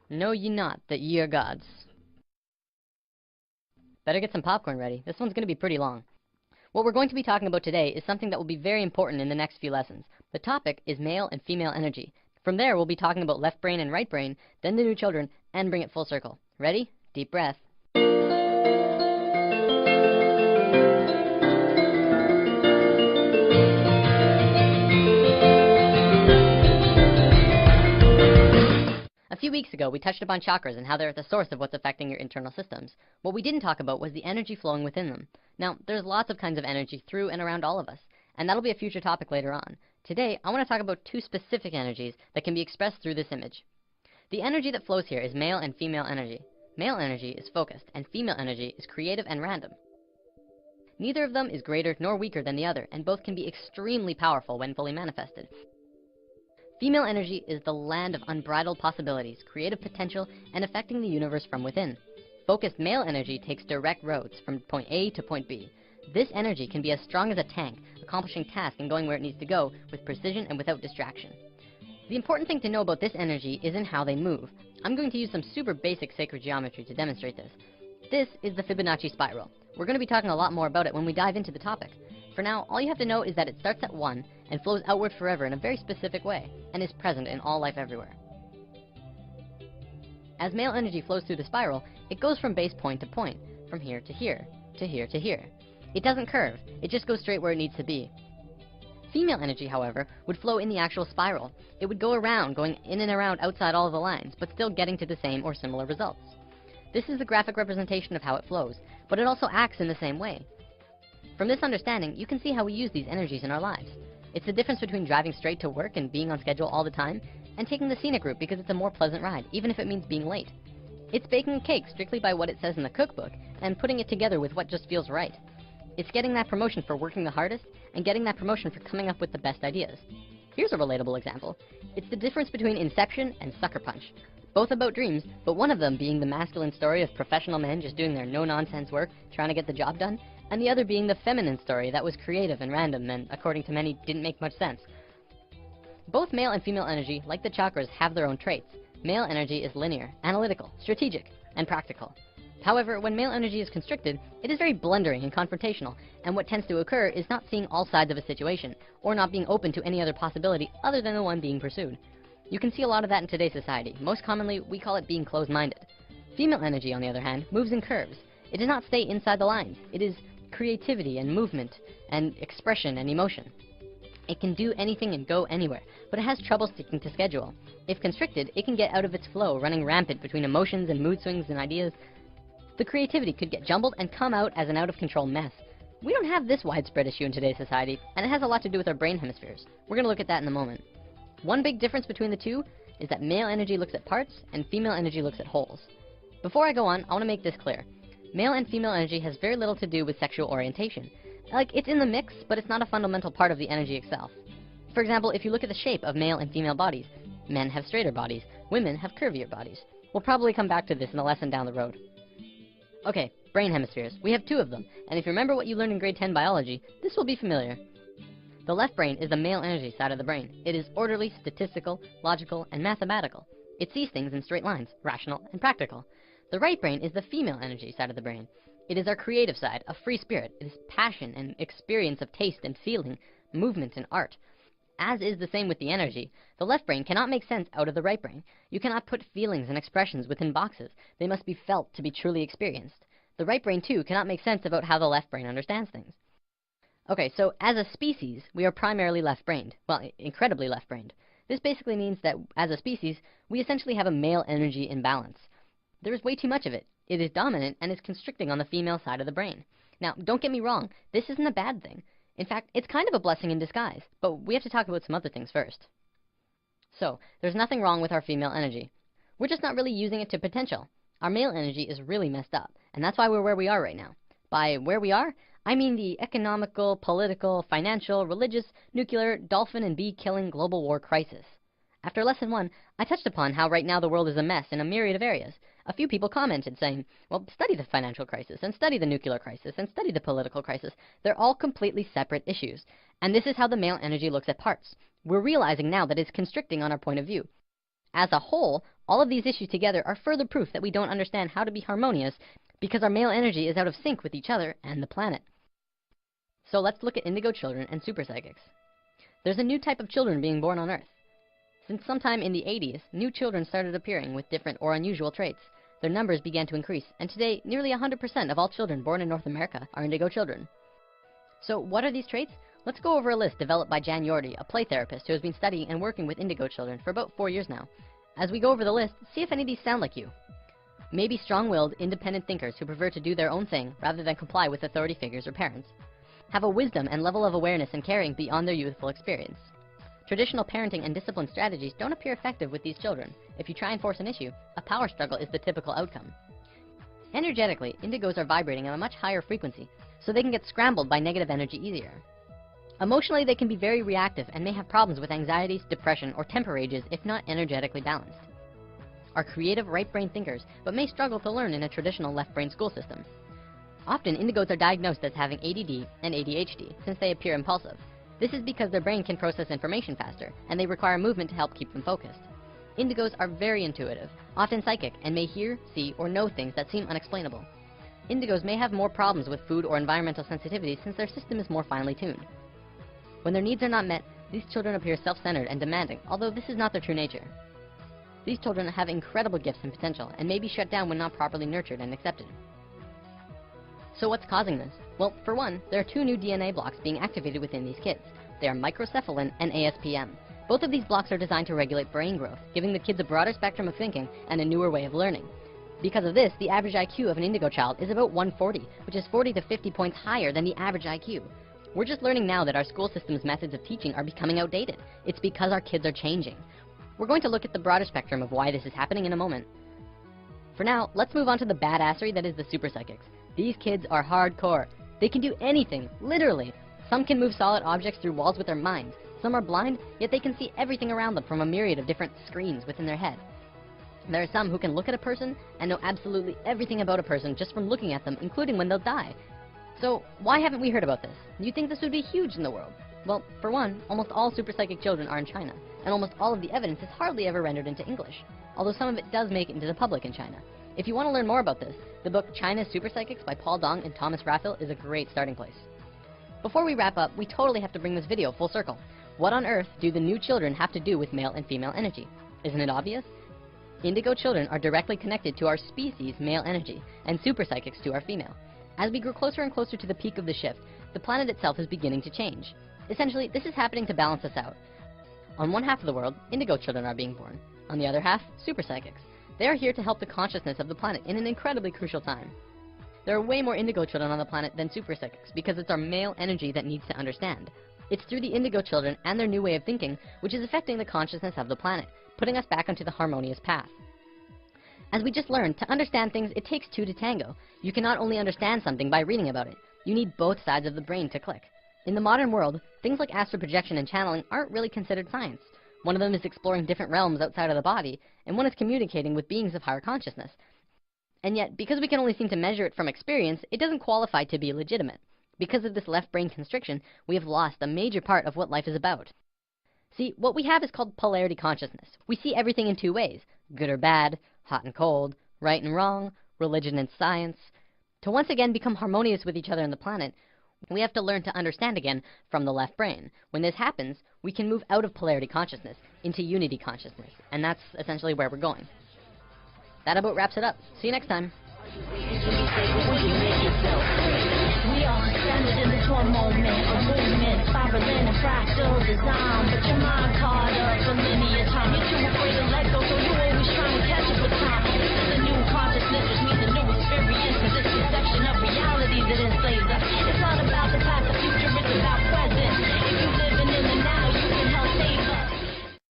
Know ye not that ye are gods? Better get some popcorn ready. This one's going to be pretty long. What we're going to be talking about today is something that will be very important in the next few lessons. The topic is male and female energy. From there, we'll be talking about left brain and right brain, then the new children, and bring it full circle. Ready? Deep breath. A few weeks ago, we touched upon chakras and how they're at the source of what's affecting your internal systems. What we didn't talk about was the energy flowing within them. Now, there's lots of kinds of energy through and around all of us, and that'll be a future topic later on. Today, I want to talk about two specific energies that can be expressed through this image. The energy that flows here is male and female energy. Male energy is focused, and female energy is creative and random. Neither of them is greater nor weaker than the other, and both can be extremely powerful when fully manifested. Female energy is the land of unbridled possibilities, creative potential, and affecting the universe from within. Focused male energy takes direct roads from point A to point B. This energy can be as strong as a tank, accomplishing tasks and going where it needs to go with precision and without distraction. The important thing to know about this energy isn't how they move. I'm going to use some super basic sacred geometry to demonstrate this. This is the Fibonacci Spiral. We're going to be talking a lot more about it when we dive into the topic. For now, all you have to know is that it starts at 1 and flows outward forever in a very specific way, and is present in all life everywhere. As male energy flows through the spiral, it goes from base point to point, from here to here, to here to here. It doesn't curve, it just goes straight where it needs to be. Female energy, however, would flow in the actual spiral. It would go around, going in and around outside all of the lines, but still getting to the same or similar results. This is the graphic representation of how it flows, but it also acts in the same way. From this understanding, you can see how we use these energies in our lives. It's the difference between driving straight to work and being on schedule all the time, and taking the scenic route because it's a more pleasant ride, even if it means being late. It's baking a cake strictly by what it says in the cookbook, and putting it together with what just feels right. It's getting that promotion for working the hardest, and getting that promotion for coming up with the best ideas. Here's a relatable example. It's the difference between Inception and Sucker Punch. Both about dreams, but one of them being the masculine story of professional men just doing their no-nonsense work, trying to get the job done, and the other being the feminine story that was creative and random and, according to many, didn't make much sense. Both male and female energy, like the chakras, have their own traits. Male energy is linear, analytical, strategic, and practical. However, when male energy is constricted, it is very blundering and confrontational, and what tends to occur is not seeing all sides of a situation, or not being open to any other possibility other than the one being pursued. You can see a lot of that in today's society. Most commonly, we call it being closed-minded. Female energy, on the other hand, moves in curves. It does not stay inside the lines. It is creativity and movement and expression and emotion. It can do anything and go anywhere, but it has trouble sticking to schedule. If constricted, it can get out of its flow, running rampant between emotions and mood swings and ideas. The creativity could get jumbled and come out as an out-of-control mess. We don't have this widespread issue in today's society, and it has a lot to do with our brain hemispheres. We're going to look at that in a moment. One big difference between the two is that male energy looks at parts and female energy looks at wholes. Before I go on, I want to make this clear. Male and female energy has very little to do with sexual orientation. Like, it's in the mix, but it's not a fundamental part of the energy itself. For example, if you look at the shape of male and female bodies, men have straighter bodies, women have curvier bodies. We'll probably come back to this in a lesson down the road. Okay, brain hemispheres. We have 2 of them, and if you remember what you learned in grade 10 biology, this will be familiar. The left brain is the male energy side of the brain. It is orderly, statistical, logical, and mathematical. It sees things in straight lines, rational and practical. The right brain is the female energy side of the brain. It is our creative side, a free spirit. It is passion and experience of taste and feeling, movement and art. As is the same with the energy, the left brain cannot make sense out of the right brain. You cannot put feelings and expressions within boxes. They must be felt to be truly experienced. The right brain, too, cannot make sense about how the left brain understands things. Okay, so as a species, we are primarily left-brained. Well, incredibly left-brained. This basically means that, as a species, we essentially have a male energy imbalance. There is way too much of it. It is dominant and is constricting on the female side of the brain. Now, don't get me wrong, this isn't a bad thing. In fact, it's kind of a blessing in disguise, but we have to talk about some other things first. So, there's nothing wrong with our female energy. We're just not really using it to potential. Our male energy is really messed up, and that's why we're where we are right now. By where we are, I mean the economical, political, financial, religious, nuclear, dolphin and bee-killing global war crisis. After lesson 1, I touched upon how right now the world is a mess in a myriad of areas. A few people commented saying, well, study the financial crisis, and study the nuclear crisis, and study the political crisis. They're all completely separate issues. And this is how the male energy looks at parts. We're realizing now that it's constricting on our point of view. as a whole, all of these issues together are further proof that we don't understand how to be harmonious because our male energy is out of sync with each other and the planet. So let's look at indigo children and super psychics. There's a new type of children being born on Earth. Since sometime in the 80s, new children started appearing with different or unusual traits. Their numbers began to increase, and today, nearly 100% of all children born in North America are indigo children. So what are these traits? Let's go over a list developed by Jan Yordi, a play therapist who has been studying and working with indigo children for about 4 years now. As we go over the list, see if any of these sound like you. Maybe strong-willed, independent thinkers who prefer to do their own thing rather than comply with authority figures or parents. Have a wisdom and level of awareness and caring beyond their youthful experience. Traditional parenting and discipline strategies don't appear effective with these children. If you try and force an issue, a power struggle is the typical outcome. Energetically, indigos are vibrating at a much higher frequency, so they can get scrambled by negative energy easier. Emotionally, they can be very reactive and may have problems with anxieties, depression, or temper rages if not energetically balanced. Are creative right-brain thinkers, but may struggle to learn in a traditional left-brain school system. Often, indigos are diagnosed as having ADD and ADHD since they appear impulsive. This is because their brain can process information faster, and they require movement to help keep them focused. Indigos are very intuitive, often psychic, and may hear, see, or know things that seem unexplainable. Indigos may have more problems with food or environmental sensitivity since their system is more finely tuned. When their needs are not met, these children appear self-centered and demanding, although this is not their true nature. These children have incredible gifts and potential, and may be shut down when not properly nurtured and accepted. So what's causing this? Well, for one, there are 2 new DNA blocks being activated within these kids. They are microcephalin and ASPM. Both of these blocks are designed to regulate brain growth, giving the kids a broader spectrum of thinking and a newer way of learning. Because of this, the average IQ of an indigo child is about 140, which is 40 to 50 points higher than the average IQ. We're just learning now that our school system's methods of teaching are becoming outdated. It's because our kids are changing. We're going to look at the broader spectrum of why this is happening in a moment. For now, let's move on to the badassery that is the super psychics. These kids are hardcore. They can do anything, literally. Some can move solid objects through walls with their minds. Some are blind, yet they can see everything around them from a myriad of different screens within their head. There are some who can look at a person and know absolutely everything about a person just from looking at them, including when they'll die. So why haven't we heard about this? You'd think this would be huge in the world. Well, for one, almost all super psychic children are in China, and almost all of the evidence is hardly ever rendered into English, although some of it does make it into the public in China. If you want to learn more about this, the book China's Super Psychics by Paul Dong and Thomas Raphael is a great starting place. Before we wrap up, we totally have to bring this video full circle. What on earth do the new children have to do with male and female energy? Isn't it obvious? Indigo children are directly connected to our species' male energy, and super psychics to our female. As we grow closer and closer to the peak of the shift, the planet itself is beginning to change. Essentially, this is happening to balance us out. On one half of the world, indigo children are being born. On the other half, super psychics. They are here to help the consciousness of the planet in an incredibly crucial time. There are way more indigo children on the planet than super psychics because it's our male energy that needs to understand. It's through the indigo children and their new way of thinking which is affecting the consciousness of the planet, putting us back onto the harmonious path. As we just learned, to understand things, it takes 2 to tango. You can not only understand something by reading about it, you need both sides of the brain to click. In the modern world, things like astral projection and channeling aren't really considered science. One of them is exploring different realms outside of the body, and one is communicating with beings of higher consciousness. And yet, because we can only seem to measure it from experience, it doesn't qualify to be legitimate. Because of this left brain constriction, we have lost a major part of what life is about. See, what we have is called polarity consciousness. We see everything in 2 ways, good or bad, hot and cold, right and wrong, religion and science. To once again become harmonious with each other on the planet, we have to learn to understand again from the left brain. When this happens, we can move out of polarity consciousness into unity consciousness, and that's essentially where we're going. That about wraps it up. See you next time. We are standing in this one moment, a movement, spiraling in fractal design, but your mind caught up for linear time.